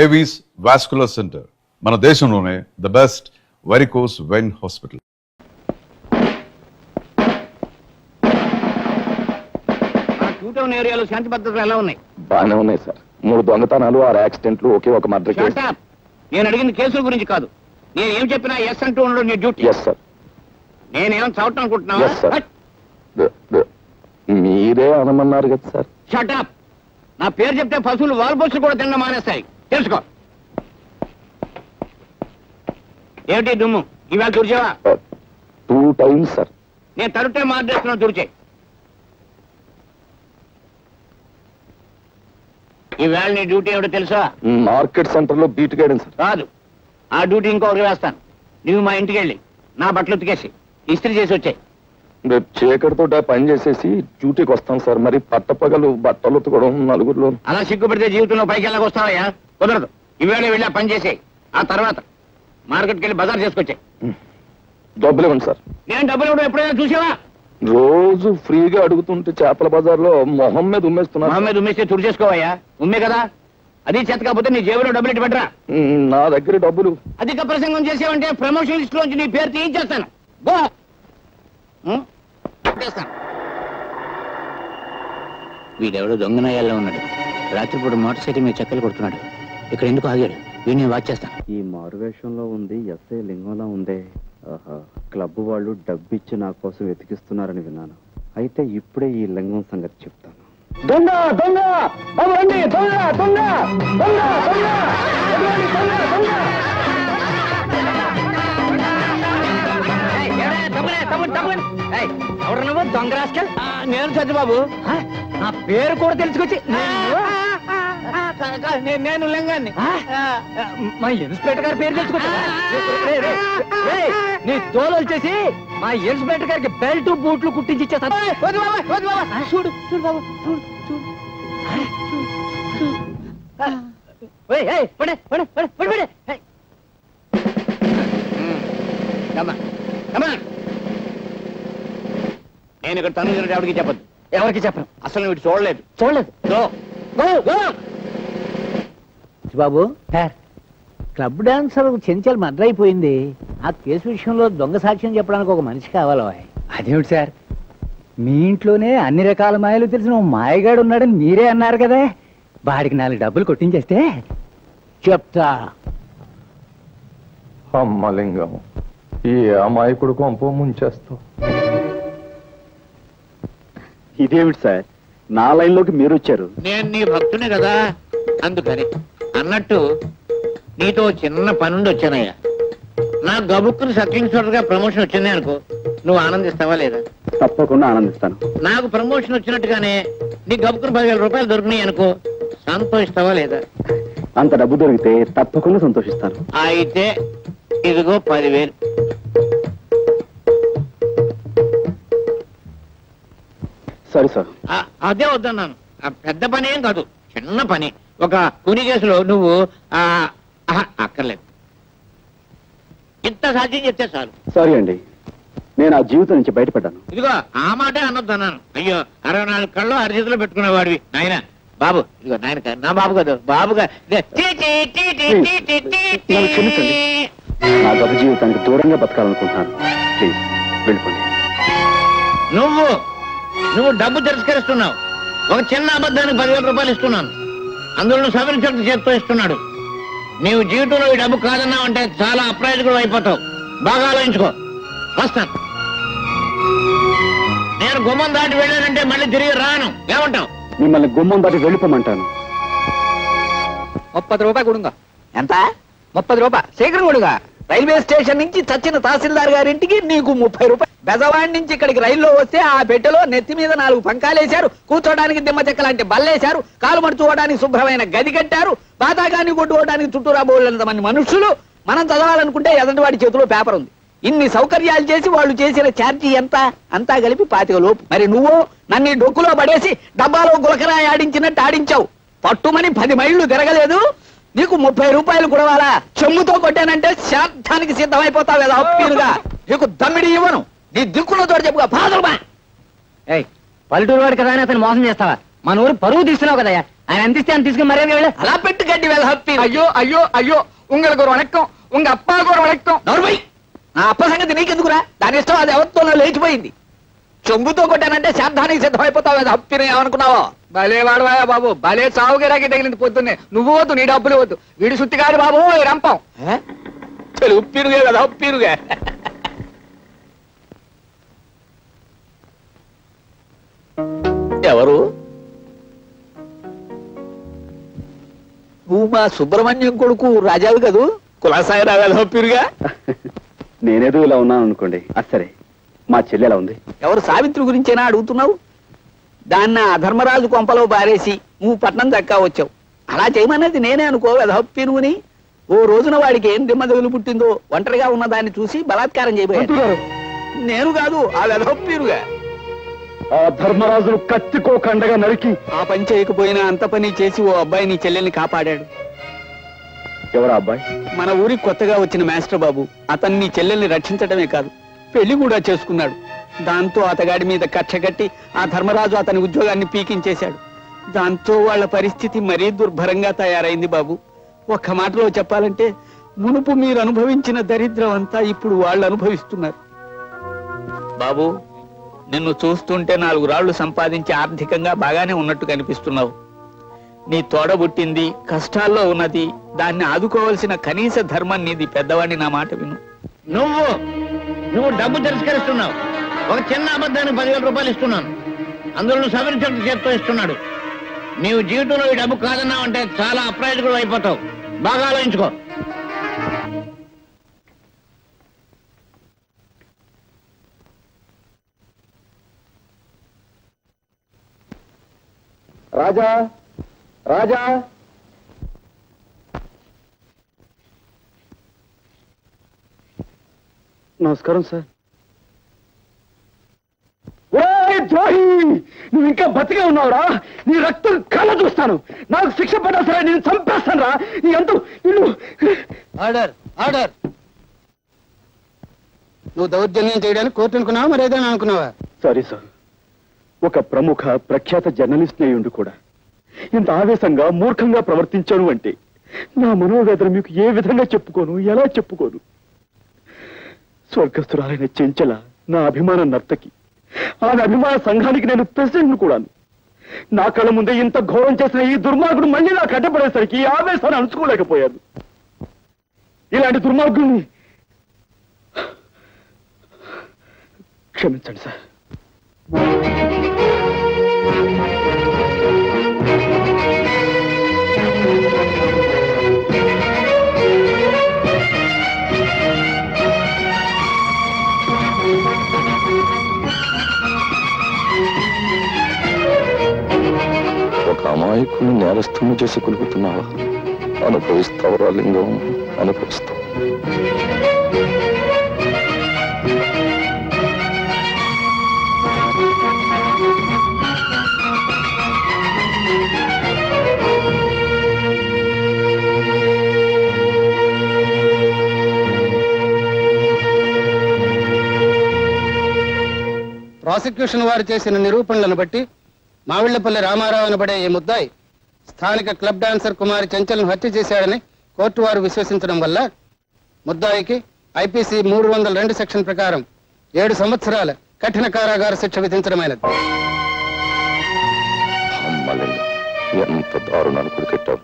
Avis vascular centre మన దేశంలోనే the best varicose vein hospital. Town ఏరియాలో శాంతి భద్రతలు ఎలా ఉన్నాయి? బాగానే ఉన్నాయి సార్. 3 దొంగతనాలు, 6 యాక్సిడెంట్లు, ఒకే ఒక మర్డర్ కేసు. నేను అడిగిన కేసుల గురించి కాదు. నేను ఏం చెప్పినా ఎస్ అంటూ ఉండడం నీ డ్యూటీ. Yes sir. నేనేం చదవటం అనుకుంటున్నావా? మీరే అనమన్నారు కదా సార్. షటప్. నా పేరు చెప్తే పశువులు వాల్పోసులు కూడా తినడం మానేస్తాయి, తెలుసుకో. ఏమిటి దుమ్ము? ఇవాళ తుడిచావా? 2 times సార్. నేను తరుటే మార్చేస్తున్నా, తుడిచే. ఈవేళ నీ డ్యూటీ ఏమిటో తెలుసా? మార్కెట్ సెంటర్ లో బీట్ గైడెన్స్ సార్. కాదు, ఆ డ్యూటీ ఇంకొకరికి వేస్తాను. నువ్వు మా ఇంటికి వెళ్ళి నా బట్టలు ఉతికేసి ఇస్త్రీ చేసి వచ్చాయి. రేపు చీకటితో పని చేసేసి డ్యూటీకి వస్తాం సార్. మరి పట్టపగలు బట్టలు ఉతకడం నలుగురిలో. అలా సిగ్గుపడితే జీవితంలో పైకి వెళ్ళకొస్తావయ్యా? కుదరదు. ఈవేళ వెళ్ళి ఆ పని చేసేయి. ఆ తర్వాత మార్కెట్కి వెళ్ళి బజార్ చేసుకొచ్చాయి. డబ్బులు ఇవ్వండి సార్. నేను డబ్బులు ఇవ్వడం ఎప్పుడైనా చూసావా? రోజు ఫ్రీగా అడుగుతుంటే చేపల బజార్ లో మొహం మీద ఉమ్మేస్తున్నా. మొహం మీద ఉమ్మేస్తే తుడి చేసుకోవయ్యా. ఉమ్మే కదా, అది చేత కాకపోతే నీ జేబులో డబ్బులు ఇటు పెట్టరా. నా దగ్గర డబ్బులు. అధిక ప్రసంగం చేసావంటే ప్రమోషన్ లిస్ట్ లోంచి నీ పేరు తీయించేస్తాను. బో వీడెవడో దొంగనయ్యాల్లో ఉన్నాడు. రాత్రిపూట మోటార్ సైకిల్ మీద చెక్కలు కొడుతున్నాడు. ఇక్కడ ఎందుకు ఆగాడు? వీడిని వాచ్ చేస్తాను. ఈ మారువేషంలో ఉంది ఎస్ఐ లింగంలా ఉందే. ఆహా, క్లబ్ వాళ్ళు డబ్బిచ్చి నా కోసం వెతికిస్తున్నారని విన్నాను. అయితే ఇప్పుడే ఈ లింగం సంగతి చెప్తాను. దొంగ దొంగ బాబు రండి. దొంగ దొంగ దొంగ దొంగ దొంగ. ఎవరు నువ్వు దొంగ రాస్కల్? నేను సత్యబాబు. నా పేరు కూడా తెలుసుకొచ్చి నేను లింగాన్ని. మా ఇన్స్పెక్టర్ గారి పేరు తెలుసుకొచ్చా? నీ తోలు వచ్చేసి మా ఇన్స్పెక్టర్ గారికి బెల్ట్ బూట్లు కుట్టించి ఇచ్చేస్తా. చూడు చూడు బాబు, చూడు చూడు. నేను ఇక్కడ తను ఎవరికి చెప్పద్దు. ఎవరికి చెప్పను. అసలు వీటి చూడలేదు. బాబు, క్లబ్ డాన్సర్ చెంచల్ మర్డర్ అయిపోయింది. ఆ కేసు విషయంలో దొంగ సాక్ష్యం చెప్పడానికి ఒక మనిషి కావాలి. అదేమిటి సార్, మీ ఇంట్లోనే అన్ని రకాల మాయలు తెలిసిన ఓ మాయగాడు ఉన్నాడని మీరే అన్నారు కదా. వాడికి 4 డబ్బులు కొట్టించేస్తే చెప్తా. అమ్మలింగం, ఈ అమాయకుడు కొంప ముంచేస్తావు. ఇదేమిటి సార్, నా లైన్లోకి మీరు వచ్చారు? నేను నీ భక్తుని కదా, అందుకని. అన్నట్టు నీతో చిన్న పనుండి వచ్చానయ్యా. నా గబుక్కుని సబ్ ఇన్స్పెక్టర్ గా ప్రమోషన్ వచ్చింది అనుకో, నువ్వు ఆనందిస్తావా లేదా? తప్పకుండా ఆనందిస్తాను. నాకు ప్రమోషన్ వచ్చినట్టుగానే నీ గబుక్కుని 10,000 రూపాయలు దొరికినాయి అనుకో, సంతోషిస్తావా లేదా? అంత డబ్బు దొరికితే తప్పకుండా సంతోషిస్తాను. అయితే ఇదిగో 10,000. సరే సార్. అదే వద్దన్నాను. పెద్ద పని ఏం కాదు, చిన్న పని. ఒక కుని కేసులో నువ్వు అక్కర్లేదు. ఇంత సాధ్యం చెప్తే చాలు. సారీ అండి, నేను ఆ జీవితం నుంచి బయటపడ్డాను. ఇదిగో ఆ మాటే అనొద్దన్నాను. అయ్యో, 64 కళ్ళు అరిచేతిలో పెట్టుకునేవాడివి నాయన. బాబు, ఇదిగో నాయన, నా బాబు కదా, బాబుగా. నా గత జీవితానికి దూరంగా బతకాలనుకుంటున్నాను. ప్లీజ్ వెళ్ళిపోండి. నువ్వు డబ్బు తిరస్కరిస్తున్నావు. ఒక చిన్న అబద్ధానికి 10,000 రూపాయలు ఇస్తున్నాను. అందులో సబ్ ఇన్స్పెక్టర్ చేత్తో ఇస్తున్నాడు. నీవు జీవితంలో ఈ డబ్బు కాదన్నావు అంటే చాలా అప్రాయకుడు అయిపోతావు. బాగా ఆలోచించుకో. వస్తాను. నేను గుమ్మం దాటి వెళ్ళానంటే మళ్ళీ తిరిగి రాను. ఏమంటావు? మిమ్మల్ని గుమ్మం దాటి వెళ్ళిపోమంటాను. 30 రూపాయలు కొడుగా. ఎంత? 30 రూపాయలు శీఘ్రం కొడుగా. రైల్వే స్టేషన్ నుంచి చచ్చిన తహసీల్దార్ గారింటికి నీకు 30 రూపాయలు. బెజవాడి నుంచి ఇక్కడికి రైల్లో వస్తే ఆ పెట్టెలో నెత్తి మీద 4 పంకాలేశారు. కూర్చోడానికి దిమ్మ చెక్క లాంటి బల్లేశారు. కాలు మడుచుకోవడానికి శుభ్రమైన గది కట్టారు. బాతాగాన్ని కొట్టుకోవడానికి చుట్టూ రాబోయేంత మంది మనుషులు. మనం చదవాలనుకుంటే ఎదంటి వాడి చేతిలో పేపర్ ఉంది. ఇన్ని సౌకర్యాలు చేసి వాళ్ళు చేసిన ఛార్జీ ఎంత? అంతా కలిపి 25 లోపు. మరి నువ్వు నన్ను డొక్కులో పడేసి డబ్బాలో గులకరాయి ఆడించినట్టు ఆడించావు. పట్టుమని 10 మైళ్ళు తిరగలేదు. నీకు 30 రూపాయలు కుడవాలా? చెమ్ముతో కొట్టానంటే శాంతానికి సిద్ధమైపోతావు కదా అప్పీరుగా. నీకు దమ్మిడి ఇవ్వను. నీ దిక్కులో తోడు చెప్పుగా. పల్లెటూరు వాడు కదా అని అతను మోసం చేస్తావా? మన ఊరు పరువు తీస్తున్నావు కదయ్యా. ఆయన అందిస్తే అని తీసుకుని మర్యాద వెళ్ళ. అలా పెట్టు గడ్డి వెదహప్పి. ஐயோ ஐயோ ஐயோ உங்களுக்கு ஒரு வணக்கம் உங்க அப்பாவுக்கு ஒரு வணக்கம். నోర్మై నా అప్ప సంగతి నీకెందుకురా? దాని ఇష్టం అది ఎవరితోనో లేచిపోయింది. చెంబుతో కొట్టానంటే శాబ్దానికి సిద్ధమైపోతావు అది హప్పిని ఏమనుకున్నావో. భలే వాడవాయా బాబు, భలే చావుగిరాకి తగిలింది పొద్దున్నే. నువ్వు వద్దు, నీ డబ్బులు వద్దు. వీడి సుత్తి కాదు బాబు, ఈ రంపం. తెలుగు ఉప్పిరుగే కదా ఉప్పిరుగే. ఎవరు? నువ్వు మా సుబ్రహ్మణ్యం కొడుకు రాజావి కదూ? కులాసాయి రావేదా ఉప్పిరుగా? నేనేదో ఇలా ఉన్నాను అనుకోండి. అది సరే, మా చెల్లి ఎలా ఉంది? ఎవరు సావిత్రి గురించేనా అడుగుతున్నావు? దాన్ని ఆ ధర్మరాజు కొంపలో బారేసి నువ్వు పట్నం దక్కా వచ్చావు. అలా చేయమన్నది నేనే అనుకో వెదహప్పి నువ్వుని. ఓ రోజున వాడికి ఏం దిమ్మదగులు పుట్టిందో ఒంటరిగా ఉన్న దాన్ని చూసి బలాత్కారం చేయబోయాడు. నేను కాదు, ఆ వెదహప్పిరుగా. ఆ ధర్మరాజును కత్తికోకండగా నరికి ఆ పని చేయకపోయినా అంత పని చేసి ఓ అబ్బాయి నీ చెల్లెల్ని కాపాడాడు. ఎవరా అబ్బాయి? మన ఊరికి కొత్తగా వచ్చిన మాస్టర్ బాబు. అతన్ని నీ చెల్లెల్ని రక్షించడమే కాదు, పెళ్లి కూడా చేసుకున్నాడు. దాంతో అతగాడి మీద కక్ష కట్టి ఆ ధర్మరాజు అతని ఉద్యోగాన్ని పీకించేశాడు. దాంతో వాళ్ళ పరిస్థితి మరీ దుర్భరంగా తయారైంది బాబు. ఒక్క మాటలో చెప్పాలంటే మునుపు మీరు అనుభవించిన దరిద్రం అంతా ఇప్పుడు వాళ్ళు అనుభవిస్తున్నారు. బాబు, నిన్ను చూస్తుంటే 4 రాళ్లు సంపాదించి ఆర్థికంగా బాగానే ఉన్నట్టు కనిపిస్తున్నావు. నీ తోడబుట్టింది కష్టాల్లో ఉన్నది, దాన్ని ఆదుకోవాల్సిన కనీస ధర్మం నీది. పెద్దవాడిని నా మాట విను. నువ్వు డబ్బు తిరస్కరిస్తున్నావు. ఒక చిన్న అబద్ధానికి 10,000 రూపాయలు ఇస్తున్నాను. అందులో నువ్వు సవరించడం చేత్తో ఇస్తున్నాడు. నీవు జీవితంలో ఈ డబ్బు కాదన్నావంటే చాలా అప్రయోజకుడు అయిపోతావు. బాగా ఆలోచించుకో. రాజా రాజా నమస్కారం సార్. ద్రోహి, నువ్వు ఇంకా బతికే ఉన్నావురా? నీ రక్తం కళ్ళ చూస్తాను. నాకు శిక్ష పడ్డా సరే నేను చంపేస్తాను రా. నీ అంత ఆర్డర్ ఆర్డర్. నువ్వు దౌర్జన్యం చేయడానికి కోర్టు అనుకున్నావా, మరి ఏదైనా అనుకున్నావా? సారీ సార్, ఒక ప్రముఖ ప్రఖ్యాత జర్నలిస్ట్ అయ్యుండి కూడా ఇంత ఆవేశంగా మూర్ఖంగా ప్రవర్తించాను అంటే నా మనోవేదన మీకు ఏ విధంగా చెప్పుకోను, ఎలా చెప్పుకోను? స్వర్గస్థురాలైన చెంచల నా అభిమాన నర్తకి, ఆమె అభిమాన సంఘానికి నేను ప్రెసిడెంట్ కూడాను. నా కళ్ళ ముందే ఇంత ఘోరం చేసిన ఈ దుర్మార్గుడు మళ్ళీ నాకు అడ్డపడేసరికి ఈ ఆవేశాన్ని అణుచుకోలేకపోయాను. ఇలాంటి దుర్మార్గుడిని క్షమించండి సార్. ఒక అమాయకుని నేరస్తుని చేసి కొలుపుతున్నావా? అనుభవిస్తావు లింగం, అనుభవిస్తావు. ప్రాసిక్యూషన్ వారు చేసిన నిరూపణలను బట్టి మావిళ్లపల్లి రామారావు అనబడే ఈ ముద్దాయి స్థానిక క్లబ్ డాన్సర్ కుమారి చెంచల్ను హత్య చేశాడని కోర్టు వారు విశ్వసించడం వల్ల ముద్దాయికి ఐపీసీ 302 సెక్షన్ ప్రకారం 7 సంవత్సరాల కఠిన కారాగార శిక్ష విధించడమైనది. అమ్మలింగం, ఎంత దారుణాలు కుడికెట్టావు.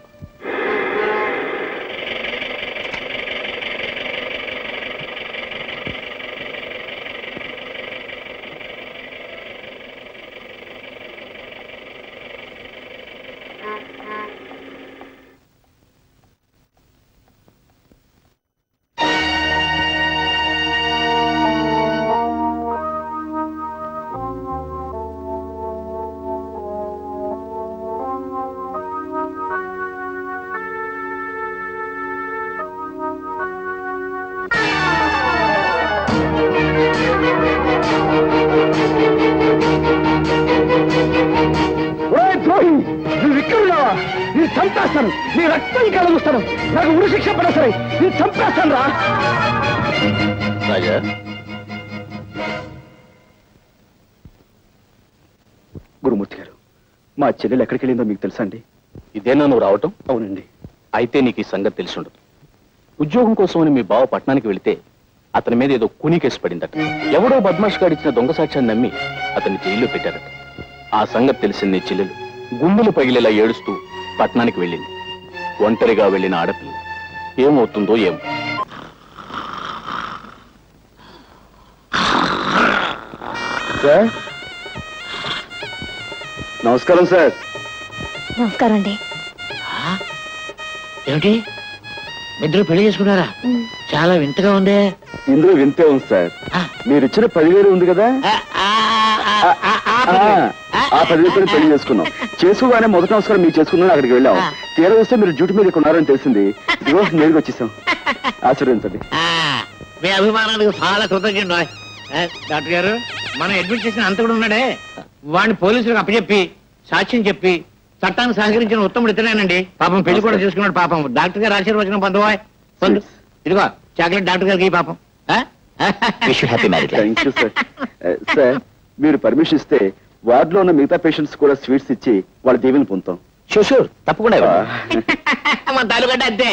నువ్వు ఇక్కడున్నావా? నేను చంపేస్తాను. నీ రక్తం కళ్ళ చూస్తాను. నాకు ఉరి శిక్ష పడా సరే నేను చంపేస్తాను రా. రాజా, గురుమూర్తి గారు, మా చెల్లెలు ఎక్కడికి వెళ్ళిందో మీకు తెలుసా అండి? ఇదేనా నువ్వు రావటం? అవునండి. అయితే నీకు ఈ సంగతి తెలిసి ఉండదు. ఉద్యోగం కోసమని మీ బావ పట్టణానికి వెళితే అతని మీద ఏదో కూనీ కేసు పడిందట. ఎవడో బద్మాష్ గారు ఇచ్చిన దొంగ సాక్ష్యాన్ని నమ్మి అతన్ని జైల్లో పెట్టారట. ఆ సంగతి తెలిసింది చెల్లెలు గుండెలు పగిలేలా ఏడుస్తూ పట్టణానికి వెళ్ళింది. ఒంటరిగా వెళ్ళిన ఆడపిల్ల ఏమవుతుందో ఏమో. సార్ నమస్కారం. సార్ నమస్కారం అండి. ఏమిటి ఇద్దరు పెళ్లి చేసుకున్నారా? చాలా వింతగా ఉందే. ఇందులో వింతే ఉంది సార్. మీరు ఇచ్చిన 10,000 ఉంది కదా, ఆ 10,000 పెళ్లి చేసుకున్నాం. చేసుకోగానే మొదటి నమస్కారం మీరు చేసుకున్నాను. అక్కడికి వెళ్ళాం. తీరా వస్తే మీరు డ్యూటీ మీద ఉన్నారని తెలిసింది. ఇదిగో నేరుగా వచ్చేసాం. ఆశీర్వదించండి. మీ అభిమానానికి చాలా కృతజ్ఞుడు. డాక్టర్ గారు, మనం అడ్మిట్ చేసిన అంత కూడా ఉన్నాడే, వాడిని పోలీసులకు అప్పచెప్పి సాక్ష్యం చెప్పి చట్టాన్ని సహకరించిన ఉత్తముడు ఇతనేనండి. పాపం పెళ్లి కూడా చేసుకున్నాడు. పాపం డాక్టర్ గారు ఆశీర్వచనం పొందు. ఇదిగో చాక్లెట్ డాక్టర్ గారికి పాపం. Thank you sir. సార్ మీరు పర్మిషన్ ఇస్తే వార్డులో ఉన్న మిగతా పేషెంట్స్ కూడా స్వీట్స్ ఇచ్చి వాళ్ళ దీవెని పొందుతాం. షూర్ తప్పకుండా. మన తాలూకంటే అంతే.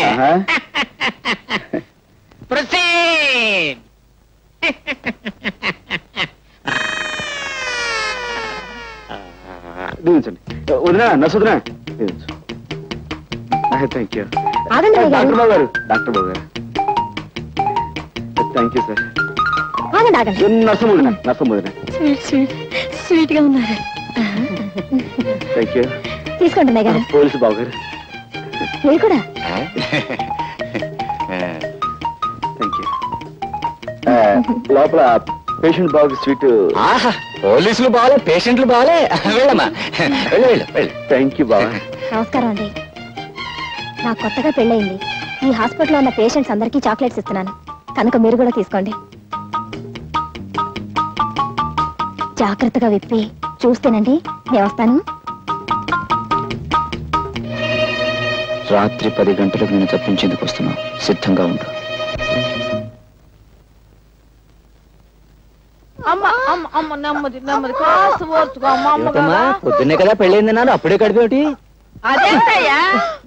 Proceed. దీవించండి. వదినా నర్సుదినా థ్యాంక్ యూ. డాక్టర్ బాబు గారు, డాక్టర్ బాబు గారు థ్యాంక్ యూ సార్. నర్సం వదినా, నర్సం వదినా స్వీట్ గా ఉన్నారు. Thank you. తీసుకోండి గారు. పోలీసు బాబు గారు మీరు కూడా. Thank you. లోపల పేషెంట్ బాబుకి స్వీట్. పోలీసులు బాగాలే, పేషెంట్లు బాగాలే. వెళ్ళమ్మా, వెళ్ళు. థ్యాంక్ యూ బాబా. నమస్కారం అండి. నాకు కొత్తగా పెళ్ళయింది. ఈ హాస్పిటల్లో ఉన్న పేషెంట్స్ అందరికీ చాక్లెట్స్ ఇస్తున్నాను, కనుక మీరు కూడా తీసుకోండి. జాగ్రత్తగా విప్పి చూస్తేనండి. నేను వస్తాను. రాత్రి 10 గంటలకు నేను తప్పించేందుకు వస్తున్నాను. సిద్ధంగా ఉండు. పొద్దున్నే కదా పెళ్ళైంది నాను, అప్పుడే కడిపేమిటి? అదేంటయ్యా,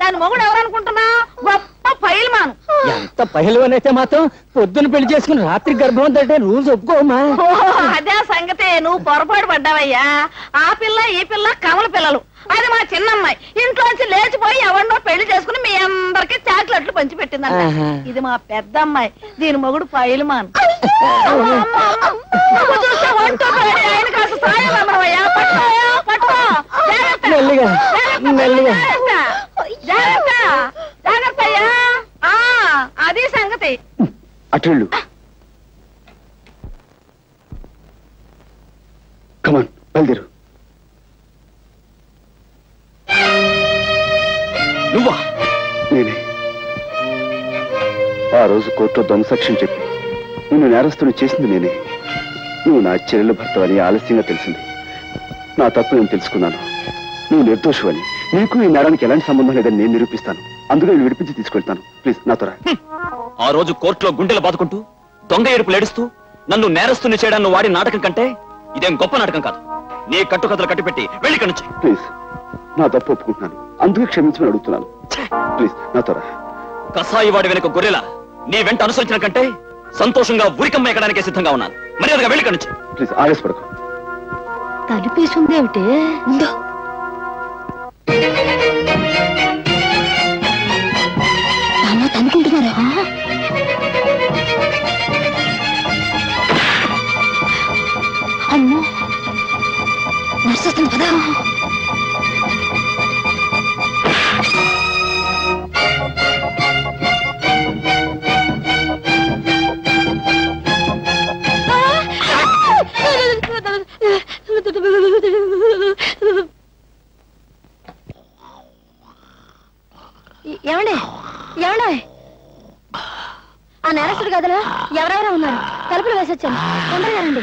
దాని మొగుడు ఎవరనుకుంటున్నా? గొప్ప పైల్మాను. ఎంత పహిల్వాన్ అయితే మాత్రం పొద్దున్న పెళ్లి చేసుకుని రాత్రి గర్భం అంటే రూల్స్ ఒప్పుకోమా? అదే సంగతి, నువ్వు పొరపాటు పడ్డావయ్యా. ఆ పిల్ల ఈ పిల్ల కమల పిల్లలు. అది మా చిన్నమ్మాయి ఇంట్లోంచి లేచిపోయి ఎవరినో పెళ్లి చేసుకుని మీ అందరికి చాక్లెట్లు పంచి పెట్టిందంట. ఇది మా పెద్ద అమ్మాయి, దీని మొగుడు పైల్మాన్. ఆయన కాస్త సాయం అమ్మవయ్యా. పట్టుకో మెల్లిగా. జాగ్రత్తయ్యా. అది సంగతి. అటెళ్ళు. కమాన్ బయలుదేరు. నువ్వా? నేనే. ఆ రోజు కోర్టులో దొంగ సాక్ష్యం చెప్పి నిన్ను నేరస్తుని చేసింది నేనే. నువ్వు నా చెల్లెలు భర్త అని ఆలస్యంగా తెలిసింది. నా తప్పు నేను తెలుసుకున్నాను. నువ్వు నిర్దోషువని, నీకు ఈ నేరానికి ఎలాంటి సంబంధం లేదని నేను నిరూపిస్తాను. అందుకే నేను విడిపించి తీసుకెళ్తాను. ప్లీజ్ నాతో రా. ఆ రోజు కోర్టులో గుండెలు బాదుకుంటూ దొంగ ఏడుపులు ఏడుస్తూ నన్ను నేరస్తుని చేయడాన్ని వాడి నాటకం కంటే ఇదేం గొప్ప నాటకం కాదు. నీ కట్టుకథలు కట్టిపెట్టి వెళ్ళి కనుంచి. ప్లీజ్ నా తప్పు ఒప్పుకుంటున్నాను. అందుకే క్షమించమని అడుగుతున్నాను. ప్లీజ్ నాతో రా. కసాయి వాడి వెనుక గొర్రెలా నీ వెంట అనుసరించిన కంటే సంతోషంగా ఉరికమ్మ ఎక్కడానికే సిద్ధంగా ఉన్నాను. మర్యాదగా వెళ్ళి కనుంచి. ప్లీజ్ ఆవేశపడకు. తలుపేసుందేమిటి? ఉందో. తనుకుంటున్నారా? అమ్మో, నర్సు వస్తుంది కదా. ఏమండి ఏమండి, ఆ నేరస్తుడు గదిలో ఎవరెవరో ఉన్నారు. తలుపులు వేసొచ్చాను, తొందరగా రండి.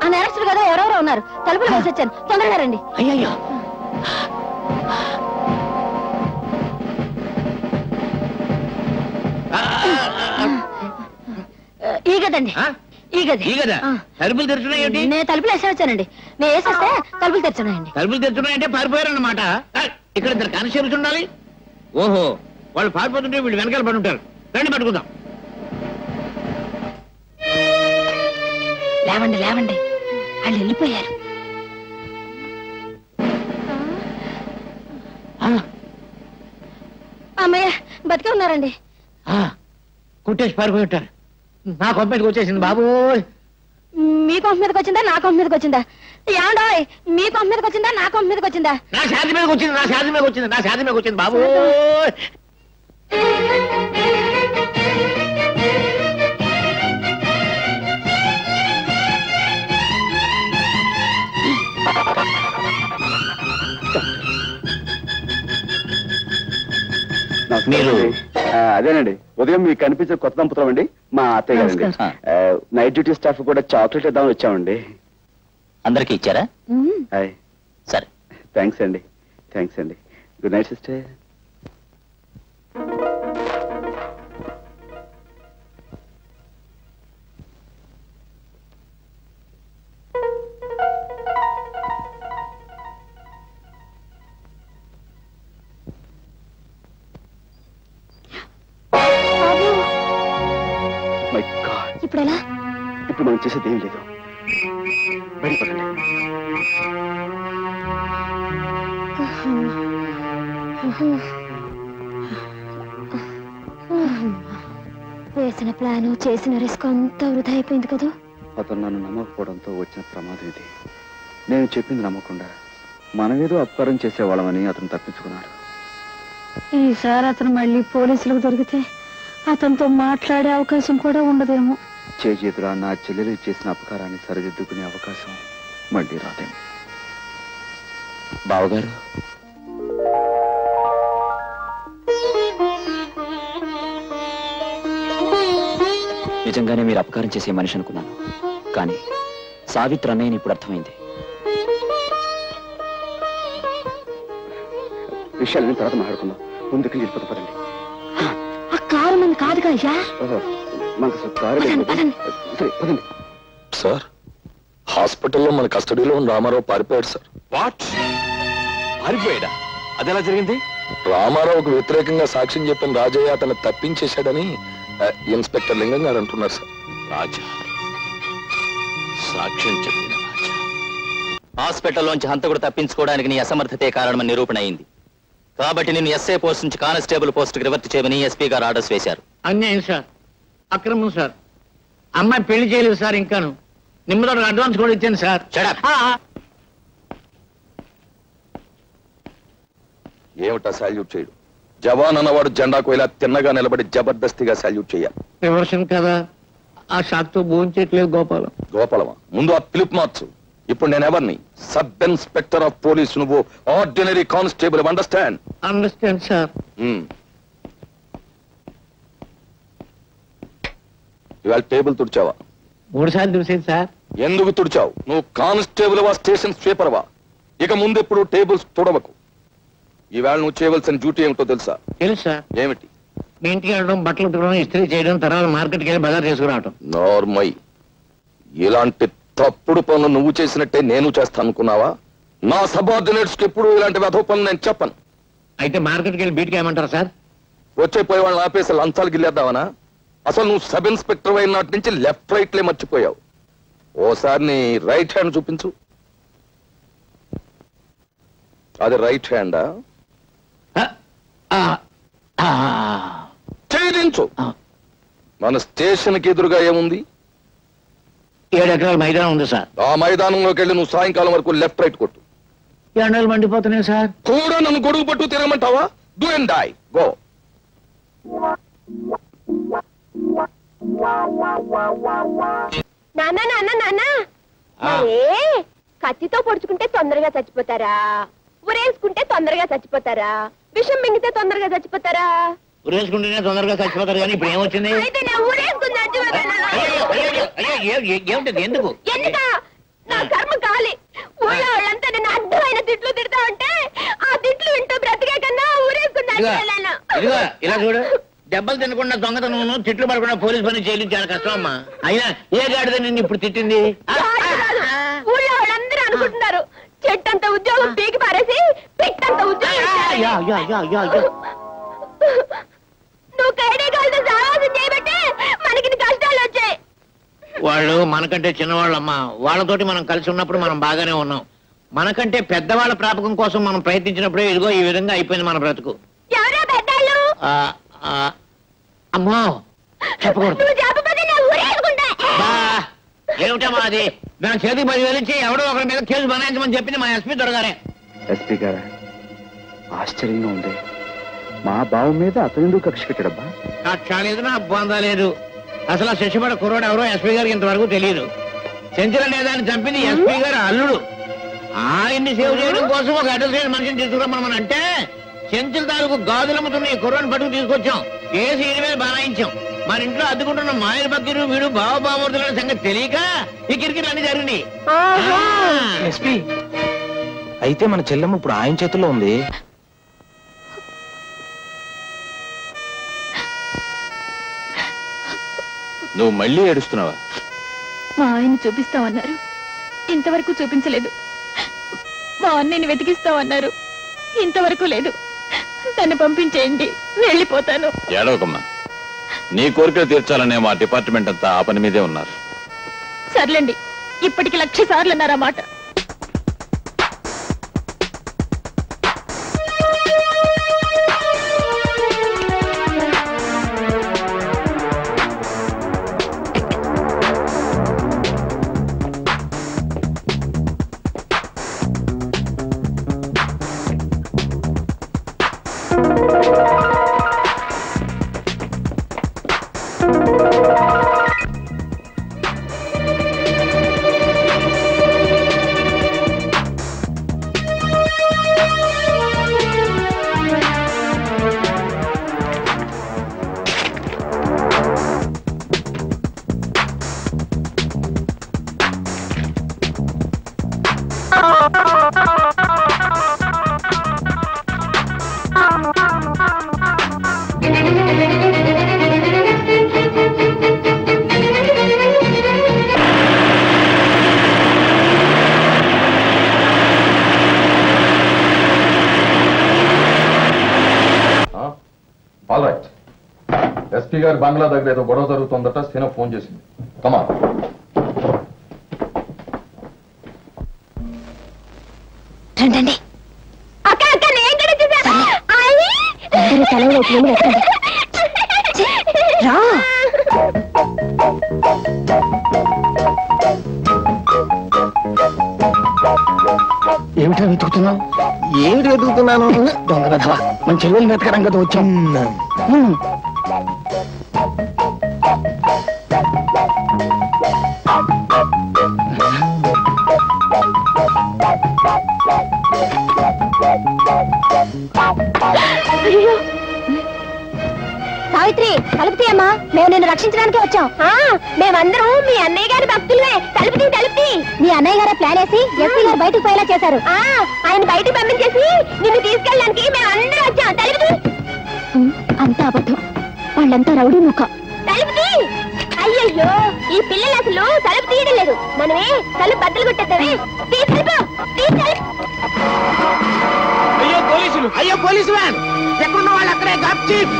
ఆ నేరస్తుడు గదిలో ఎవరెవరో ఉన్నారు. తలుపులు వేసొచ్చాను, తొందరగా రండి. అయ్యో, ఈ గదండి. ఈ గది ఈ కదా ఆ. తలుపులు తెరుచున్నాయేంటి? నేను తలుపులు వేసే వచ్చానండి. నేను వేసేస్తే తలుపులు తెచ్చున్నాయండి. తలుపులు తెరుచున్నాయంటే పారిపోయారన్నమాట. ఇక్కడ ఇద్దరు కానిస్టేబుల్స్ ఉండాలి. ఓహో, వాళ్ళు పారిపోతుంటే వీళ్ళు వెనకాల పడి ఉంటారు. రండి పట్టుకుందాం. లేవండి లేవండి, వాళ్ళు వెళ్ళిపోయారు. అమ్మయ్య బతికే ఉన్నారండి. కుట్టేసి పారిపోయి ఉంటారు. నా కొంపటికి వచ్చేసింది బాబు. మీ కొంప మీదకి వచ్చిందా నా కొంప మీదకి వచ్చిందా? ఏమండోయ్, మీ కొంప మీదకి వచ్చిందా నా కొంప మీదకి వచ్చిందా? నా శాది మీదకి వచ్చింది, నా శాది మీదకి వచ్చింది, నా శాది మీదకి వచ్చింది బాబు. మీరు అదేనండి, ఉదయం మీకు కనిపించే కొత్త దంపతులం అండి, మా అత్తయ్య గారండి. నైట్ డ్యూటీ స్టాఫ్ కూడా చాక్లెట్ ఇద్దామని వచ్చామండి. అందరికి ఇచ్చారా? హాయ్, సరే. థ్యాంక్స్ అండి. థ్యాంక్స్ అండి. Good night sister. My God, ఇప్పుడు ఎలా? ఇప్పుడు మనం చేసేది ఏం లేదు. బయటపడండి. వేసిన ప్లాను చేసిన రిస్క్ అంతా వృధా అయిపోయింది కదా. అతను నన్ను నమ్మకపోవడంతో వచ్చిన ప్రమాదం ఇది. నేను చెప్పింది నమ్మకుండా మనమేదో అపకారం చేసేవాళ్ళమని అతను తప్పించుకున్నాడు. ఈసారి అతను మళ్ళీ పోలీసులకు దొరికితే అతనితో మాట్లాడే అవకాశం కూడా ఉండదేమో. చేజేతురా నా చెల్లెలు చేసిన అపకారాన్ని సరిదిద్దుకునే అవకాశం మళ్ళీ రాదేమో. బావగారు, నిజంగానే మీరు అపకారం చేసే మనిషి అనుకున్నాను, కానీ సావిత్రి అన్నయ్యని ఇప్పుడు అర్థమైంది. విషయాలని తర్వాత మాట్లాడుకుందాం. ముందుకు వెళ్ళిపోతా పదండి. ఆ కారు మంది కాదుగా అయ్యా. మనకు అసలు కారు లేదు. సరే పదండి. సార్, హాస్పిటల్లో మన కస్టడీలో ఉన్న రామారావు పారిపోయాడు సార్. వాట్? పారిపోయాడా? అదెలా జరిగింది? రామారావుకు వ్యతిరేకంగా సాక్ష్యం చెప్పిన రాజయ్య అతను తప్పించేశాడని ఇన్స్పెక్టర్ లింగం గారు అంటున్నారు సార్. రాజా సాక్ష్యం చెప్పిన రాజా. హాస్పిటల్లోంచి హంతకుడు తప్పించుకోవడానికి నీ అసమర్థతే కారణమని నిరూపణ అయింది. కాబట్టి నిన్ను ఎస్ఐ పోస్ట్ నుంచి కానిస్టేబుల్ పోస్ట్కి రివర్ట్ చేయమని ఎస్పీ గారు ఆర్డర్స్ వేశారు. అన్యాయం సార్, అక్రమం సార్. అమ్మాయి పెళ్లి చేయలేదు సార్. ఇంకాను నిమ్మతో అడ్వాన్స్ కూడా ఇచ్చాను సార్. Shut up. ఏమిటా సాల్యూట్ చేయడు? జవాన్ అన్నవాడు జెండాకు ఇలా తిన్నగా నిలబడి జబర్దస్తిగా సాల్యూట్ చేయాలి. రివర్షన్ కదా, ఆ షాక్ తో భోంచేయట్లేదు గోపాలం. గోపాలమా? ముందు ఆ పిలుపు మార్చు. ఇప్పుడు నేను ఎవరిని? సబ్ ఇన్స్పెక్టర్ ఆఫ్ పోలీస్, నువ్వు ordinary constable. Understand? Understand sir. ఇవాళ టేబుల్ తుడిచావా? 3 సార్లు చూసేది సార్. ఎందుకు తుడిచావు? నువ్వు కానిస్టేబుల్ వా, స్టేషన్ స్వీపర్ వా? ఇక ముందెప్పుడు టేబుల్స్ తుడవకు. ఈవేళ నువ్వు చేయవలసిన డ్యూటీ ఏమిటో తెలుసా? తెలుసు సార్. ఏమిటి? మీ ఇంటికి వెళ్ళడం, బట్టలు ఉతకడం, ఇస్త్రీ చేయడం, తర్వాత మార్కెట్కి వెళ్ళి బజార్ చేసుకురావటం. నార్మై. ఇలాంటి తప్పుడు పనులు నువ్వు చేసినట్టే నేను చేస్తాను అనుకున్నావా? నా సబార్డినేట్స్ కి ఎప్పుడు ఇలాంటి వెధవ పనులు నేను చెప్పను. అయితే మార్కెట్కి వెళ్ళి బీట్కి ఏమంటారు సార్? వచ్చే పోయే వాళ్ళని ఆపేసి లంచాలు గిల్లేద్దామనా? అసలు నువ్వు సబ్ ఇన్స్పెక్టర్ అయిన నాటి నుంచి లెఫ్ట్ రైట్లే మర్చిపోయావు. ఓసారి నీ రైట్ హ్యాండ్ చూపించు. అది రైట్ హ్యాండా? చేయించు. మన స్టేషన్ కి ఎదురుగా ఏముంది? 7 ఎకరాల మైదానం ఉంది సార్. ఆ మైదానంలోకి వెళ్ళి నువ్వు సాయంకాలం వరకు లెఫ్ట్ రైట్ కొట్టు. ఎండలు మండిపోతున్నాయి సార్. కూడా నన్ను గొడుగు పట్టు తిరగమంటావా? Do and die. గో. నాన్న నాన్న నాన్న, మరే కత్తితో పొడుచుకుంటే తొందరగా చచ్చిపోతారా, ఉరేసుకుంటే తొందరగా చచ్చిపోతారా, విషం మింగితే తొందరగా చచ్చిపోతారా? ఉరేసుకుంటేనే తొందరగా చచ్చిపోతారు, కానీ ఇప్పుడు ఏమొచ్చింది? అయితే నేను ఊరేసుకుని చచ్చిపోతాను. ఏమిటది? ఎందుకు? ఎందుకా? నా కర్మ కాలి. ఊళ్ళో వాళ్ళంతా నన్ను అడ్డమైన తిట్లు తిడతా ఉంటే ఆ తిట్లు వింటూ బ్రతికే కన్నా ఊరేసుకుని ఇదిగో, చచ్చిపోయాను. ఇదిగో, ఇలా చూడు. దెబ్బలు తినకుండా దొంగతనం తిట్లు పడకుండా పోలీస్ పని చేయడం చాలా కష్టం అమ్మా. అయినా ఏ గాడిద నిన్ను ఇప్పుడు తిట్టింది? ఊళ్ళో వాళ్ళందరూ అనుకుంటున్నారు చెట్టంత ఉద్యోగం పీకి పారేసి పిట్టంత ఉద్యోగం నువ్వు కైడేగాలతో సావాసం చేయబట్టే మనకి కష్టాలు వచ్చాయి. వాళ్ళు మనకంటే చిన్నవాళ్ళమ్మా. వాళ్ళతోటి మనం కలిసి ఉన్నప్పుడు మనం బాగానే ఉన్నాం. మనకంటే పెద్దవాళ్ళ ప్రాపకం కోసం మనం ప్రయత్నించినప్పుడే ఇదిగో ఈ విధంగా అయిపోయింది మన బ్రతుకు. ఎవరో పెద్దాళ్ళు? అమ్మా చెప్పకూడదు. నువ్వు చెప్పకపోతే నా ఊరేసుకుంటా. ఏమిటమ్మా అది? నా చేతికి 10,000 ఇచ్చి ఎవడో ఒకరి మీద కేసు బనాయించమని చెప్పింది మా ఎస్పీ దొరగారే. ఎస్పీ గారా, ఆశ్చర్యంగా ఉంది. మా బావ మీద అతను ఎందుకు కక్ష పెట్టాడబ్బా? కక్ష లేదు, నా బొంద లేదు. అసలు శశిపడ కుర్రోడు ఎవరో ఎస్పీ గారికి ఇంతవరకు తెలియదు. చెంచల నేదాన్ని చంపింది ఎస్పీ గారు అల్లుడు. ఆయన్ని సేవ్ చేయడం కోసం ఒక అడ్రస్ మనిషిని తీసుకురమ్మని అంటే చెంచుల తాలూకు గాజులమ్ముతున్న ఈ కుర్రోని పట్టుకు తీసుకొచ్చాం. కేసు ఈయన మీద బనాయించాం. మన ఇంట్లో అద్దుకుంటున్న మాయల బక్కీరు వీడు బావబామూర్తుల సంగతి తెలియక ఈ కిరికిరి అన్ని జరిగింది. ఎస్పీ, అయితే మన చెల్లెమ్మ ఇప్పుడు ఆయన చేతుల్లో ఉంది. నువ్వు మళ్ళీ ఏడుస్తున్నావా? మా ఆయన చూపిస్తామన్నారు, ఇంతవరకు చూపించలేదు. మా అన్నయ్యని వెతికిస్తామన్నారు, ఇంతవరకు లేదు. తను పంపించేయండి, వెళ్ళిపోతాను. ఏడవకమ్మా, నీ కోరికలు తీర్చాలనే మా డిపార్ట్మెంట్ అంతా ఆ పని మీదే ఉన్నారు. సర్లేండి, ఇప్పటికి 1,00,000 సార్లు అన్నారన్నమాట. All right. ఎస్పీ గారి బంగ్లా దగ్గర ఏదో గొడవ జరుగుతుందట. సీన ఫోన్ చేసింది. కమా. రండి. అక్క అక్క నేను కూడా చూసా. అందరూ తలలో రా. ఏమిటా వెతుకుతున్నావు? ఏమిటి వెతుకుతున్నాను? దొంగ వెధవా, మన చెల్లెలు వెతకడం కదా వచ్చాం. సావిత్రి, తలుపుతీ అమ్మా, మేము నిన్ను రక్షించడానికి వచ్చాం. మేమందరం మీ అన్నయ్య గారి భక్తులమే. తలుపుతీ. మీ అన్నయ్య గారు ప్లాన్ వేసి ఎస్పీ గారు బయటకు పోయేలా చేశారు. ఆయన బయటకు పంపించేసి నిన్ను తీసుకెళ్ళడానికి మేమందరం వచ్చాం. తలుపుతీ. అంతా అబద్ధం, వాళ్ళంతా రౌడీ ముఖ. తలుపుతీ. అయ్యయ్యో, ఈ పిల్లలు అసలు తలుపు తీయడం లేదు. మనమే తలుపు బద్దలు కొట్టేద్దామే. అయ్యో పోలీసు వ్యాన్, ఎక్కడున్న వాళ్ళు అక్కడే గప్ చీఫ్.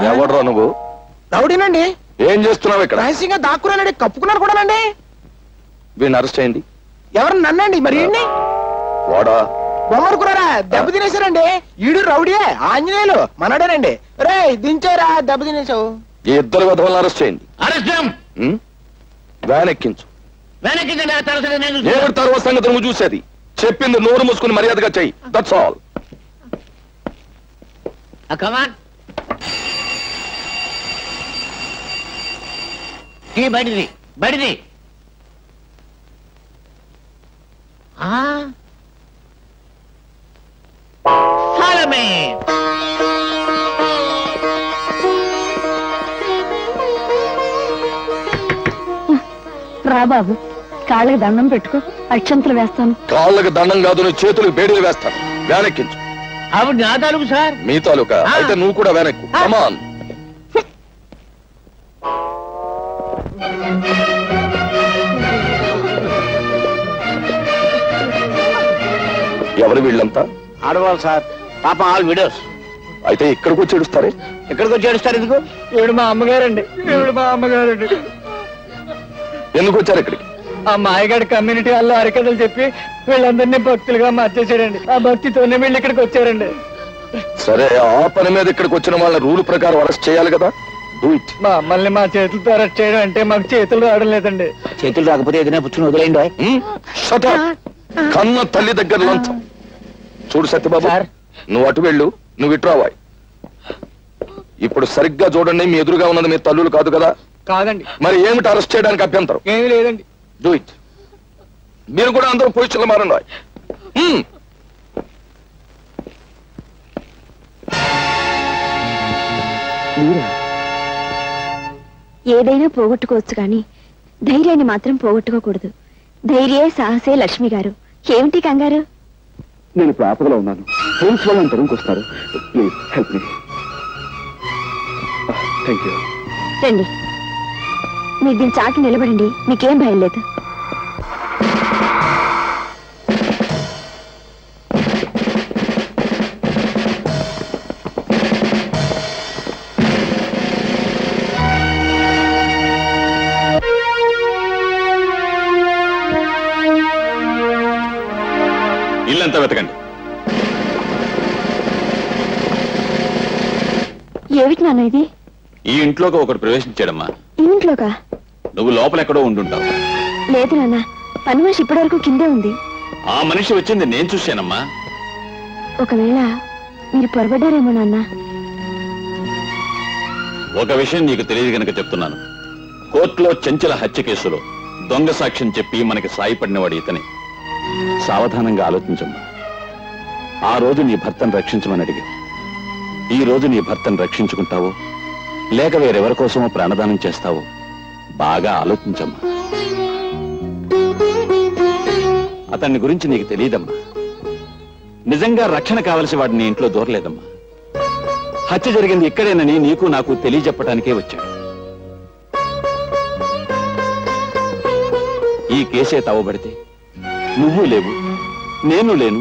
ఎవడ్రా నువ్వు? రౌడీనండి. ఏం చేస్తున్నావు ఇక్కడ? రహస్యంగా దాక్కురానండి, కప్పుకున్నారు కూడానండి. వీడిని అరెస్ట్ చేయండి. ఎవరు? నన్నండి. మరి వాడా? బొమ్మనుకున్నారా? దెబ్బ తినేశారండి. ఈడు రౌడీయే, ఆంజనేయులు మనడేనండి. రే దించారా, దెబ్బ తినేసావు. ఈ ఇద్దరు విధవలను అరెస్ట్ చేయండి. అరెస్ట్ వ్యాన్ ఎక్కించు. వెనక్కి ఏడు తర్వాత సంగతి నువ్వు చూసేది. చెప్పింది నోరు మూసుకుని మర్యాదగా చెయ్యి. That's all. కమాన్. బడిది. సాలమే. రా బాబు. కాళ్ళకి దండం పెట్టుకో, అక్షంతలు వేస్తాను. కాళ్ళకి దండం కాదు, నీ చేతులకు బేడీలు వేస్తాను. వెనక్కించు. ఆవిడ నా తాలూకు సార్. మీ తాలూకా అయితే నువ్వు కూడా వెనక్కు. కమాన్. ఎవరు వీళ్ళంతా? ఆడవాళ్ళు సార్, పాపం ఆల్ విడోస్. అయితే ఇక్కడికి వచ్చి ఏడుస్తారే? ఎక్కడికి వచ్చి ఏడుస్తారు ఎందుకు? ఈవిడ మా అమ్మగారండి. ఎందుకు వచ్చారు ఇక్కడికి? ఆ మాయగాడి కమ్యూనిటీ వాళ్ళు హరికథలు చెప్పి వీళ్ళందరినీ భక్తులుగా మార్చేసాడండి. ఆ భక్తితోనే వీళ్ళు ఇక్కడికి వచ్చారండి. సరే, ఆ పని మీద ఇక్కడికి వచ్చిన వాళ్ళ రూల్ ప్రకారం అరెస్ట్ చేయాలి కదా. Do it. మా అమ్మల్ని మా చేతులతో అరెస్ట్ చేయడం అంటే మాకు చేతులు రావడం లేదండి. చేతులు రాకపోతే ఏదైనా పుచ్చుని వదిలేయండి. Shut up. కన్న తల్లి దగ్గర లంచం. చూడు సత్యబాబు, నువ్వు అటు వెళ్ళు, నువ్వు ఇటు రావాయి. ఇప్పుడు సరిగ్గా చూడండి, మీ ఎదురుగా ఉన్నది మీ తల్లులు కాదు కదా? కాదండి. మరి ఏమిటి అరెస్ట్ చేయడానికి అభ్యంతరం? ఏమీ లేదండి. Do it. మీరు కూడా అందరూ పొజిషన్లో మారండి. ఏదైనా పోగొట్టుకోవచ్చు కానీ ధైర్యాన్ని మాత్రం పోగొట్టుకోకూడదు. ధైర్యే సాహసే లక్ష్మి గారు. ఏమిటి కంగారు? నేను ఇప్పుడు ఆపదలో ఉన్నాను. ఫ్రెండ్స్ వాళ్ళు తరుణ్కి వస్తారు. Please help me. Thank you. రండి, మీరు దీని చాటు నిలబడండి, మీకేం భయం లేదు. ఇల్లంతా వెతకండి. ఏమిటి నాన్న ఇది? ఈ ఇంట్లోకి ఒకటి ప్రవేశించాడమ్మా. ఈ ఇంట్లోకా? నువ్వు లోపల ఎక్కడో ఉండుంటావు. లేదు నాన్న, పని మనిషి ఇప్పటి వరకు కిందే ఉంది. ఆ మనిషి వచ్చింది నేను చూశానమ్మా. ఒకవేళ మీరు పొరబడ్డారేమో నాన్న. ఒక విషయం నీకు తెలియదు గనక చెప్తున్నాను. కోర్టులో చెంచల హత్య కేసులో దొంగ సాక్ష్యం చెప్పి మనకి సాయపడినవాడు ఇతనే. సావధానంగా ఆలోచించమ్మా. ఆ రోజు నీ భర్తను రక్షించమని అడిగావు. ఈ రోజు నీ భర్తను రక్షించుకుంటావో లేక వేరెవరి కోసమో ప్రాణదానం చేస్తావో బాగా ఆలోచించమ్మా. అతన్ని గురించి నీకు తెలియదమ్మా. నిజంగా రక్షణ కావలసి వాడు నీ ఇంట్లో దూరలేదమ్మా. హత్య జరిగింది ఇక్కడేనని నీకు నాకు తెలియజెప్పడానికే వచ్చాడు. ఈ కేసే తవ్వబడితే నువ్వు లేవు, నేను లేను,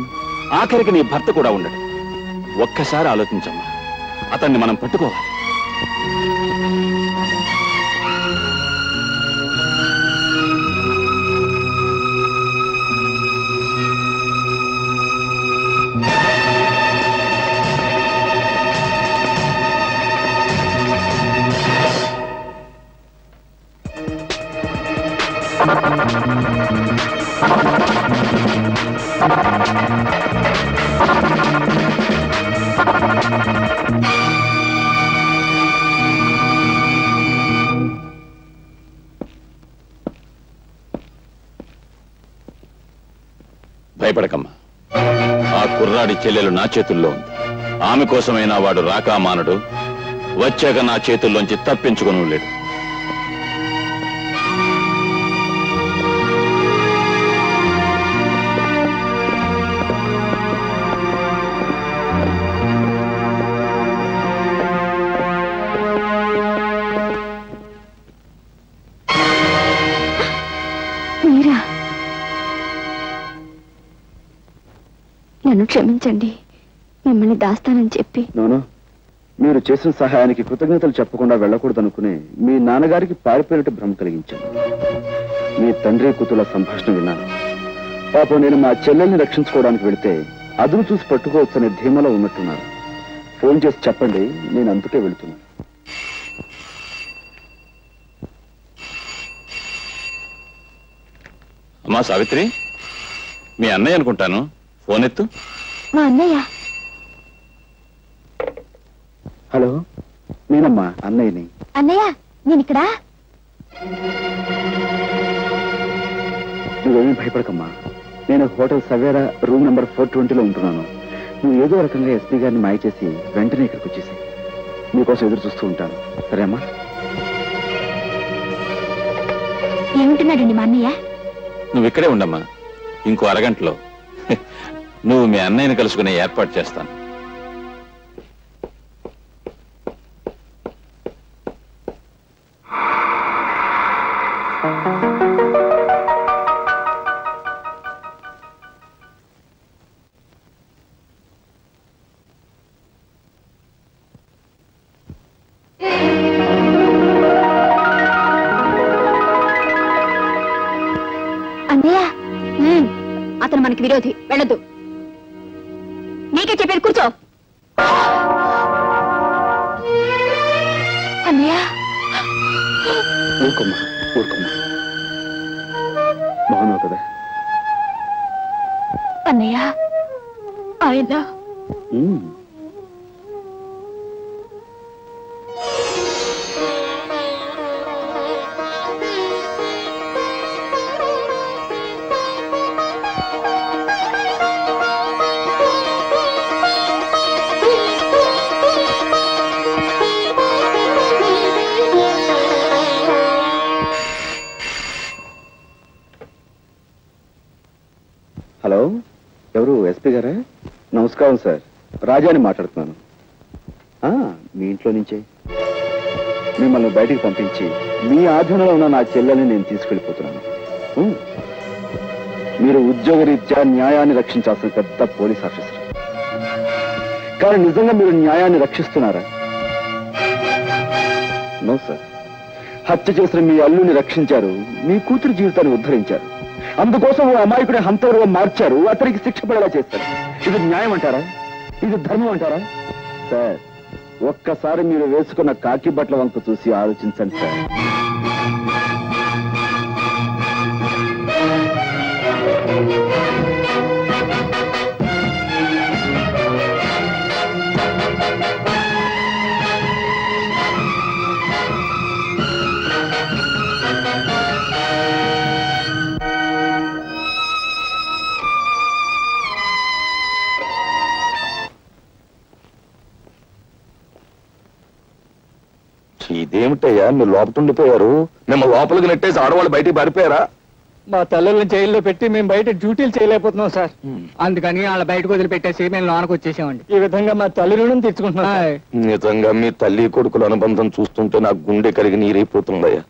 ఆఖరికి నీ భర్త కూడా ఉండడు. ఒక్కసారి ఆలోచించమ్మా. అతన్ని మనం పట్టుకోవాలి. భయపడకమ్మా. ఆ కుర్రాడి చెల్లెలు నా చేతుల్లో ఉంది. ఆమె కోసమైనా వాడు రాకా మానడు. వచ్చాక నా చేతుల్లోంచి తప్పించుకుని లేడు. మీరా? నన్ను క్షమించండి, మిమ్మల్ని దాస్తానని చెప్పి. నోను, మీరు చేసిన సహాయానికి కృతజ్ఞతలు చెప్పకుండా వెళ్ళకూడదనుకునే మీ నాన్నగారికి పారిపోయినట్టు భ్రమ కలిగించాను. మీ తండ్రి కూతుల సంభాషణ విన్నాను. పాపం నేను మా చెల్లెల్ని రక్షించుకోవడానికి వెళితే అదును చూసి పట్టుకోవచ్చనే ధీమలో ఉన్నట్టున్నారు. ఫోన్ చేసి చెప్పండి, నేను అందుకే వెళుతున్నాను. అమ్మా సావిత్రి, మీ అన్నయ్య అనుకుంటాను. ఫోన్ ఎత్తు. మా అన్నయ్య. హలో, నేనమ్మా అన్నయ్యని. అన్నయ్య, నేను ఇక్కడ. నువ్వేమీ భయపడకమ్మా. నేను హోటల్ సవేరా రూమ్ నెంబర్ 420లో ఉంటున్నాను. నువ్వు ఏదో రకంగా ఎస్పీ గారిని మాయ చేసి వెంటనే ఇక్కడికి వచ్చేసి నీకోసం ఎదురు చూస్తూ ఉంటాను. సరే అమ్మా? ఏముంటున్నాడండి మా అన్నయ్య? నువ్వు ఇక్కడే ఉండమ్మా. ఇంకో అరగంటలో నువ్వు మీ అన్నయ్యని కలుసుకునే ఏర్పాటు చేస్తాను. అతను మనకి విరోధి, వెళ్ళొద్దు. నీకే చెప్పేది, కూర్చో. అన్నయ్య ఊరుకోమ్మా, ఊరుకోమ్మా. బాగున్నావు కదా? అన్నయ్య ఆయన హలో, ఎవరు? ఎస్పీ గారా? నమస్కారం సార్, రాజాని మాట్లాడుతున్నాను. మీ ఇంట్లో నుంచే మిమ్మల్ని బయటికి పంపించి మీ ఆధీనంలో ఉన్న నా చెల్లెల్ని నేను తీసుకెళ్ళిపోతున్నాను. మీరు ఉద్యోగరీత్యా న్యాయాన్ని రక్షించాల్సిన పెద్ద పోలీస్ ఆఫీసర్. కానీ నిజంగా మీరు న్యాయాన్ని రక్షిస్తున్నారా? No sir. హత్య చేసిన మీ అల్లుని రక్షించారు, మీ కూతురు జీవితాన్ని ఉద్ధరించారు. అందుకోసం ఓ అమాయకుడి హంతకుడుగా మార్చారు, అతనికి శిక్ష పడేలా చేస్తారు. ఇది న్యాయం అంటారా? ఇది ధర్మం అంటారా? సార్, ఒక్కసారి మీరు వేసుకున్న కాకి బట్టల వంక చూసి ఆలోచించండి సార్. ఇదేమిటయ్యా, మీరు లోపల ఉండిపోయారు? మేము లోపలికి నెట్టేసి ఆడవాళ్ళు బయటికి పారిపోయారా? మా తల్లుల్ని జైల్లో పెట్టి మేము బయట డ్యూటీలు చేయలేకపోతున్నాం సార్. అందుకని వాళ్ళ బయటకు వదిలిపెట్టేసి మేము లోనకు వచ్చేసామండి. ఈ విధంగా మా తల్లి రుణం తెచ్చుకుంటున్నాం. నిజంగా మీ తల్లి కొడుకుల అనుబంధం చూస్తుంటే నాకు గుండె కరిగి నీరైపోతుందయ్యా.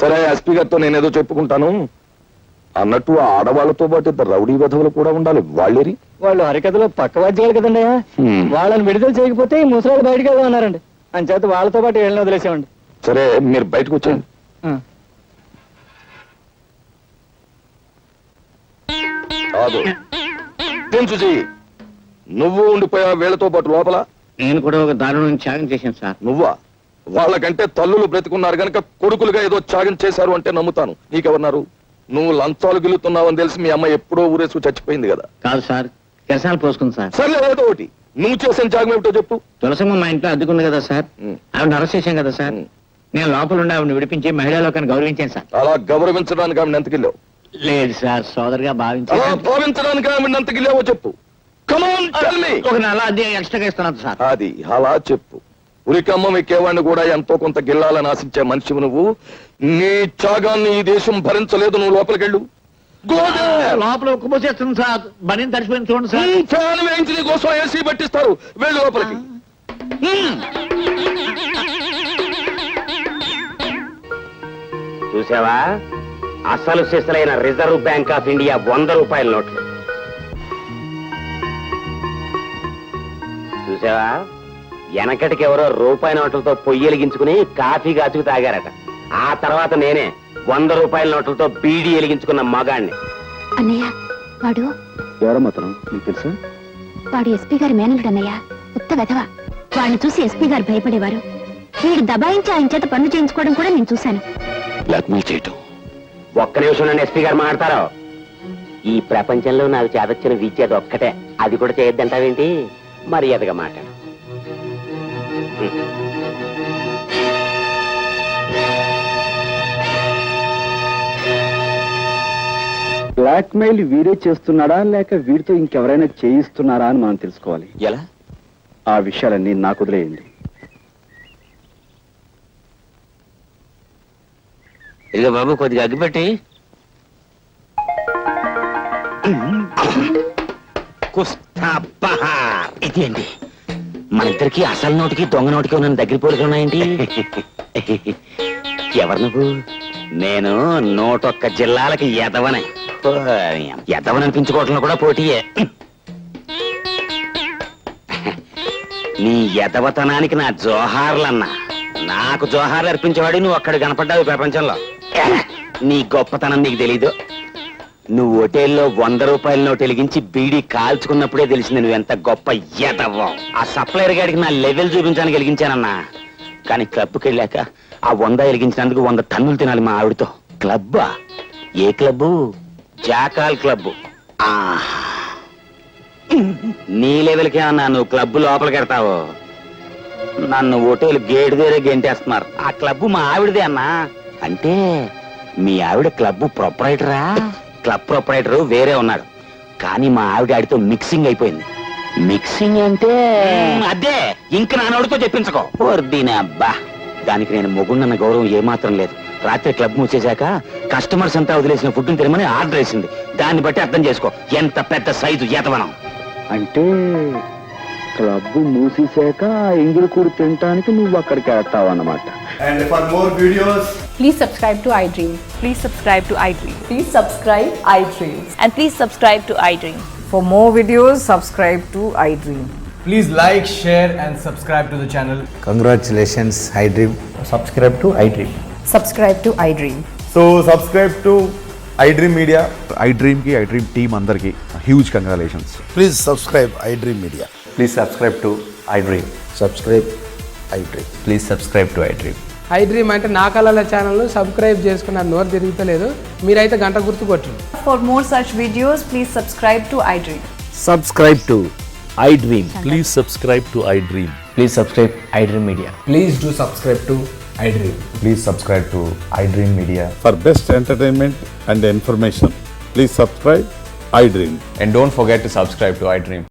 సరే, ఎస్పీ గారితో నేనేదో చెప్పుకుంటాను. అన్నట్టు ఆ ఆడవాళ్లతో పాటు ఇద్దరు రౌడీ వెధవులు కూడా ఉండాలి. వాళ్ళేరి? వాళ్ళు హరికథలో పక్క వాద్యాలు కదండి. వాళ్ళని విడుదల చేయకపోతే ఈ ముసలాళ్ళు బయటకు వెళ్దాం అన్నారండి. అంచేత వాళ్ళతో పాటు వెళ్ళిన వదిలేసామండి. సరే, మీరు బయటకు వచ్చేయండి. నువ్వు ఉండిపోయా వీళ్ళతో పాటు లోపల? నేను కూడా ఒక దారుణం త్యాగం చేశాను సార్. నువ్వా? వాళ్ళకంటే తల్లులు బ్రతికున్నారు గనక కొడుకులుగా ఏదో త్యాగం చేశారు అంటే నమ్ముతాను. నీకెవరున్నారు? నువ్వు లంచాలు గిలుతున్నావని తెలిసి మీ అమ్మ ఎప్పుడో ఊరేసుకు చచ్చిపోయింది కదా? కాదు సార్, కిరసాలు పోసుకుంది సార్. సర్లే, ఏదో ఒకటి. నువ్వు చేసిన త్యాగం ఏమిటో చెప్పు. తులసమ్మ మా ఇంట్లో అద్దుకుంది కదా సార్, ఆవిడ అరెస్ట్ చేశాం కదా సార్. నేను లోపల ఉండి ఆవిడని విడిపించి మహిళా లోకాన్ని గౌరవించాను సార్. అలా గౌరవించడానికి ఆవిడ ఎంతకిల్లావు? లేదు సార్, సోదరుగా భావించాను. అలా భావించడానికి ఆవిడ ఎంతకిల్లావో చెప్పు. ఒక నెల అది ఎక్స్ట్రాగా ఇస్తున్నాను సార్. అది అలా చెప్పు. ఉరికమ్మ ఎక్కేవాడిని కూడా ఎంతో కొంత గిల్లాలని ఆశించే మనిషివు నువ్వు. నీ త్యాగాన్ని ఈ దేశం భరించలేదు. నువ్వు లోపలికెళ్ళు. లోపల ఉక్కుపోసేస్తుంది సార్. బనీని తడిచిపోయింది చూడండి సార్. ఫ్యాన్ వేయించి నీ కోసం ఏసీ పట్టిస్తారు. వెళ్ళు లోపలికి. చూసావా, అసలు సిసలైన రిజర్వ్ బ్యాంక్ ఆఫ్ ఇండియా 100 రూపాయల నోట్లు చూసావా? వెనకటికి ఎవరో రూపాయి నోట్లతో పొయ్యి వెలిగించుకుని కాఫీ కాచుకు తాగారట. ఆ తర్వాత నేనే 100 రూపాయల నోట్లతో బీడీ వెలిగించుకున్న మగాణ్ణి. అన్నయ్య, వాడు ఎవరమ్మతనం నీకు తెలుసా? వాడు ఎస్పీ గారి మేనలుడు అన్నయ్య. ఉత్త వెధవ. వాడిని చూసి ఎస్పీ గారు భయపడేవారు. వీడు దబాయించి ఆయన చేత పనులు చేయించుకోవడం కూడా నేను చూశాను. బ్లాక్మెయిల్ చేయటం. ఒక్క నిమిషం నన్ను ఎస్పీ గారు మాట్లాడతారు. ఈ ప్రపంచంలో నాకు చేదొచ్చిన విద్య ఒక్కటే. అది కూడా చేయొద్దంటావేంటి? మర్యాదగా మాట్లాడు. బ్లాక్మెయిల్ వీరే చేస్తున్నాడా లేక వీడితో ఇంకెవరైనా చేయిస్తున్నారా అని మనం తెలుసుకోవాలి. ఎలా? ఆ విషయాలన్నీ నాకు వదిలేయండి. ఇదిగో బాబు, కొద్దిగా అగ్గిపెట్టి. కుస్తా బహార్. ఇది అండి మన ఇద్దరికి అసలు నోటికి దొంగ నోటికి ఉన్న దగ్గర పోలికలు ఉన్నాయండి. ఎవరు నువ్వు? నేను 101 జిల్లాలకి ఎదవనే. ఎదవననిపించుకోవడంలో కూడా పోటీయే. నీ ఎదవతనానికి నా జోహార్లన్నా. నాకు జోహార్లు అర్పించేవాడు నువ్వు అక్కడ కనపడ్డావు ప్రపంచంలో. నీ గొప్పతనం నీకు తెలీదు. నువ్వు హోటల్లో 100 రూపాయల నోటు వెలిగించి బీడీ కాల్చుకున్నప్పుడే తెలిసింది నువ్వెంత గొప్ప ఎదవో. ఆ సప్లైర్ గాడికి నా లెవెల్ చూపించడానికి వెలిగించానన్నా. కానీ క్లబ్కి వెళ్ళాక ఆ 100 వెలిగించినందుకు 100 టన్నులు తినాలి మా ఆవిడతో. క్లబ్బా? ఏ క్లబ్బు? Jackal club. నీ లెవెల్కే అన్నా నువ్వు క్లబ్బు లోపలికి వెడతావు. నన్ను హోటల్ గేట్ దగ్గర గెంటేస్తున్నారు. ఆ క్లబ్బు మా ఆవిడదే అన్నా. అంటే మీ ఆవిడ క్లబ్బు ప్రొపరైటరా? క్లబ్ ప్రొపరైటర్ వేరే ఉన్నాడు, కానీ మా ఆవిడ ఆడితో మిక్సింగ్ అయిపోయింది. మిక్సింగ్ అంటే అదే, ఇంక నానోడితో చెప్పించుకో. దీని అబ్బా, దానికి నేను మొగుండన్న గౌరవం ఏమాత్రం లేదు. రాత్రి క్లబ్ మూసేశాక కస్టమర్స్ అంతా వదిలేసిన ఫుడ్ తినమని ఆర్డర్ వేసింది. దాన్ని బట్టి అర్థం చేసుకో ఎంత పెద్ద సైజు ఎతవనం. అంటే క్లబ్ మూసేశాక ఎంగిలి కూడి తినటానికి నువ్వు అక్కడికి వెళ్తావు అన్నమాట. And for more videos, Please subscribe to iDream. Please subscribe to iDream. Please subscribe iDream. And please subscribe to iDream. For more videos, subscribe to iDream. please like, share and subscribe to the channel. Congratulations, iDream. Subscribe to iDream. Subscribe to iDream. So subscribe to iDream Media. iDream ki iDream team andarki huge congratulations. Please subscribe iDream Media. Please subscribe to iDream. Subscribe iDream. Please subscribe to iDream. iDream అంటే నా కళల channel subscribe చేసుకున్న నోరు తిరుగుతలేదు. మీరైతే గంట గుర్తు కొట్టండి. For more such videos, please subscribe to iDream. Subscribe to iDream. Please subscribe to iDream. Please subscribe iDream Media. Please do subscribe to iDream. Please subscribe to iDream Media. For best entertainment and information, please subscribe iDream. And don't forget to subscribe to iDream.